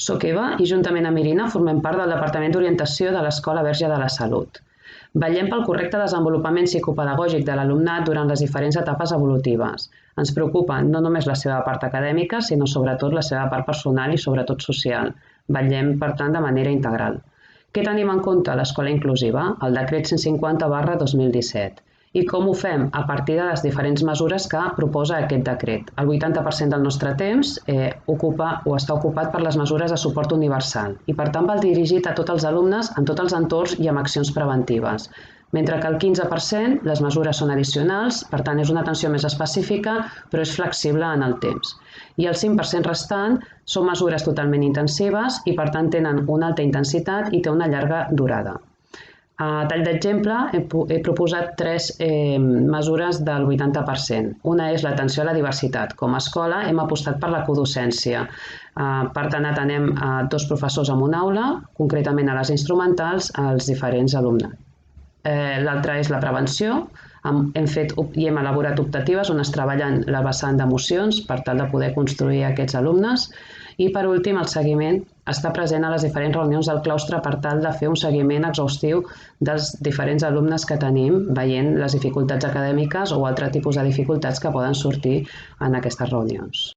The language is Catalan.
Soc Eva i juntament amb Irina formem part del Departament d'Orientació de l'Escola Verge de la Salut. Vetllem pel correcte desenvolupament psicopedagògic de l'alumnat durant les diferents etapes evolutives. Ens preocupa no només la seva part acadèmica, sinó sobretot la seva part personal i sobretot social. Vetllem, per tant, de manera integral. Què tenim en compte a l'escola inclusiva? El decret 150/2017. I com ho fem? A partir de les diferents mesures que proposa aquest decret. El 80% del nostre temps està ocupat per les mesures de suport universal i per tant va dirigit a tots els alumnes en tots els entorns i amb accions preventives. Mentre que el 15% les mesures són addicionals, per tant és una atenció més específica, però és flexible en el temps. I el 5% restant són mesures totalment intensives i per tant tenen una alta intensitat i té una llarga durada. A tall d'exemple, he proposat 3 mesures del 80%. Una és l'atenció a la diversitat. Com a escola hem apostat per la codocència. Per tant, atenem 2 professors en una aula, concretament a les instrumentals, als diferents alumnes. L'altra és la prevenció. Hem fet i hem elaborat optatives on es treballen la vessant d'emocions per tal de poder construir aquests alumnes. I per últim, el seguiment està present a les diferents reunions del claustre per tal de fer un seguiment exhaustiu dels diferents alumnes que tenim, veient les dificultats acadèmiques o altre tipus de dificultats que poden sortir en aquestes reunions.